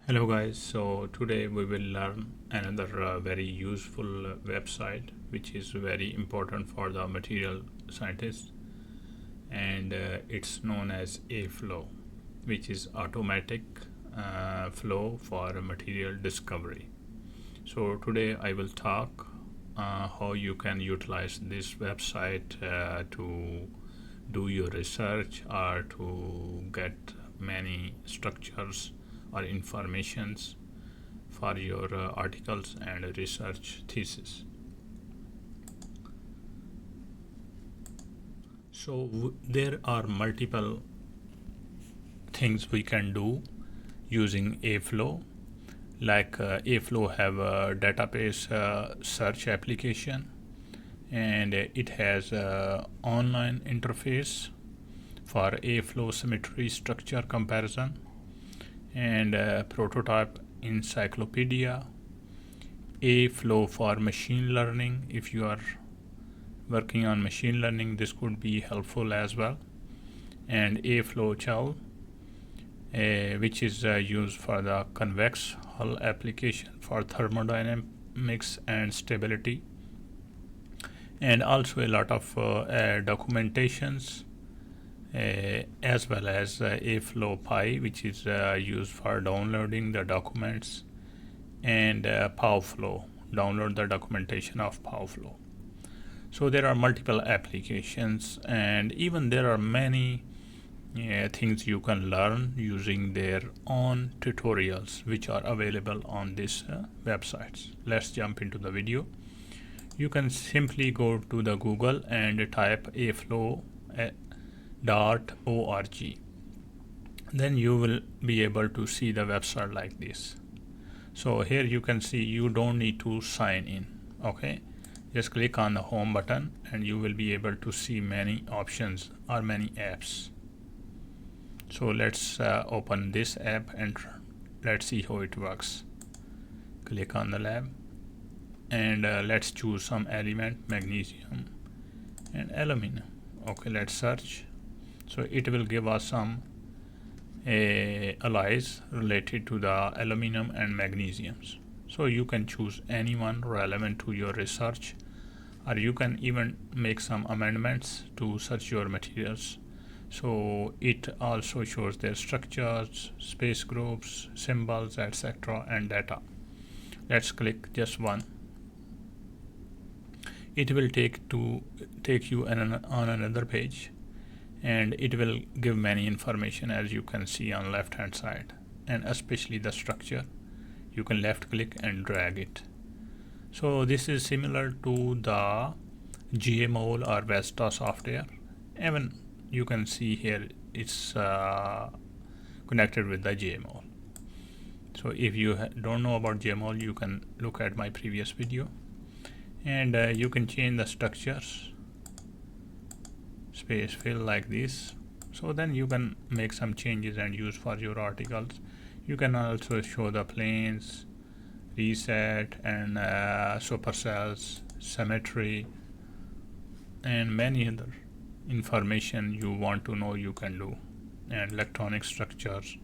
Hello guys, so today we will learn another very useful website which is very important for the material scientists, and it's known as AFLOW, which is automatic flow for material discovery. So today I will talk how you can utilize this website to do your research or to get many structures or informations for your articles and research thesis. So there are multiple things we can do using AFLOW. Like AFLOW have a database search application, and it has a online interface for AFLOW symmetry structure comparison, and prototype encyclopedia, AFLOW for machine learning. If you are working on machine learning, this could be helpful as well, and AFLOW Chow, which is used for the convex hull application for thermodynamics and stability, and also a lot of documentations, as well as AFLOW Pi, which is used for downloading the documents, and PowerFlow, download the documentation of PowerFlow. So there are multiple applications, and even there are many things you can learn using their own tutorials which are available on these websites. Let's jump into the video. You can simply go to the Google and type aflow.org. Then you will be able to see the website like this. So here you can see you don't need to sign in. Okay, just click on the home button and you will be able to see many options or many apps. So let's open this app and let's see how it works. Click on the lab and let's choose some element, magnesium and aluminum. Okay, let's search. So it will give us some alloys related to the aluminum and magnesiums. So you can choose anyone relevant to your research, or you can even make some amendments to search your materials. So it also shows their structures, space groups, symbols, etc. and data. Let's click just one. It will take you on another page, and it will give many information, as you can see on left hand side, and especially the structure. You can left click and drag it. So this is similar to the GMOL or Vesta software. Even you can see here it's connected with the GMOL. So if you don't know about GMOL, you can look at my previous video, and you can change the structures, space fill like this. So then you can make some changes and use for your articles. You can also show the planes, reset, and supercells, symmetry, and many other information you want to know you can do, and electronic structures.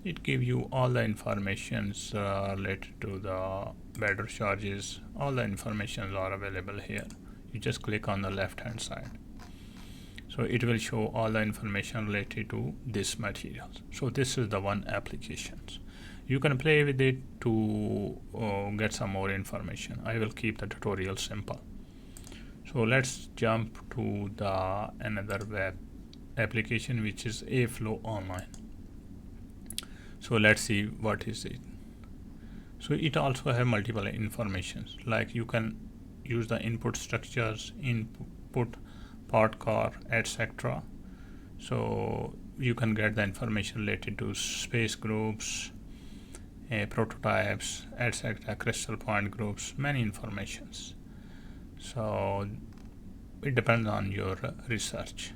It gives you all the informations related to the battery charges. All the informations are available here. You just click on the left hand side. So it will show all the information related to this material. So this is the one application. You can play with it to get some more information. I will keep the tutorial simple. So let's jump to the another web application, which is AFLOW Online. So let's see what is it. So it also have multiple informations, like you can use the input structures, input part car, etc. So you can get the information related to space groups, prototypes, etc., crystal point groups, many informations. So it depends on your research.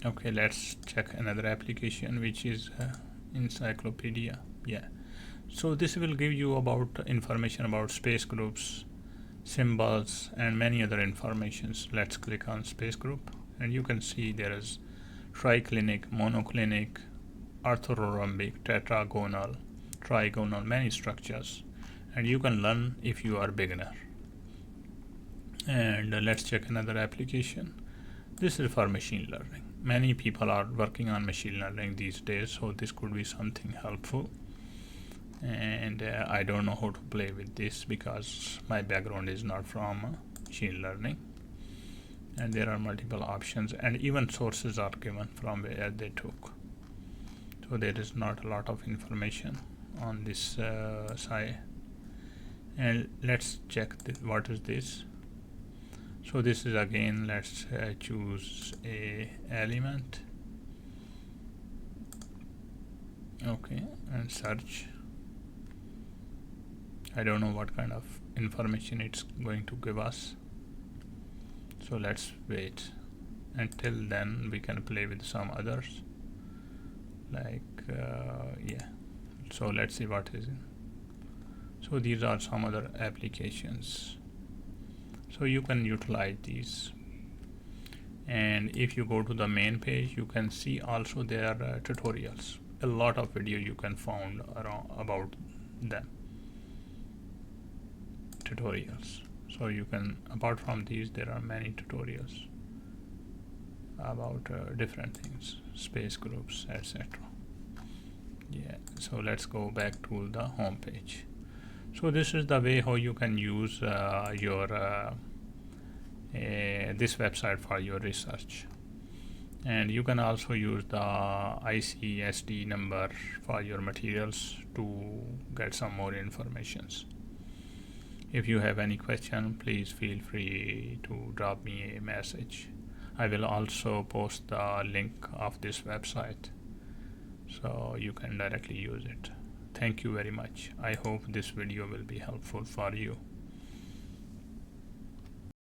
Okay, let's check another application, which is encyclopedia. Yeah, so this will give you about information about space groups, symbols, and many other informations. Let's click on space group, and you can see there is triclinic, monoclinic, orthorhombic, tetragonal, trigonal, many structures, and you can learn if you are beginner. And let's check another application. This is for machine learning. Many people are working on machine learning these days, so this could be something helpful. And I don't know how to play with this because my background is not from machine learning, and there are multiple options and even sources are given from where they took, so there is not a lot of information on this side. And let's check what is this. So this is again, let's choose a element, okay, and search. I don't know what kind of information it's going to give us, so let's wait. Until then we can play with some others, like yeah, so let's see what is in. So these are some other applications, so you can utilize these. And if you go to the main page, you can see also there are tutorials, a lot of video you can find around about them, tutorials. So you can, apart from these, there are many tutorials about different things, space groups, etc. Yeah, so let's go back to the home page. So this is the way how you can use your this website for your research. And you can also use the ICSD number for your materials to get some more informations. If you have any question, please feel free to drop me a message. I will also post the link of this website so you can directly use it. Thank you very much. I hope this video will be helpful for you.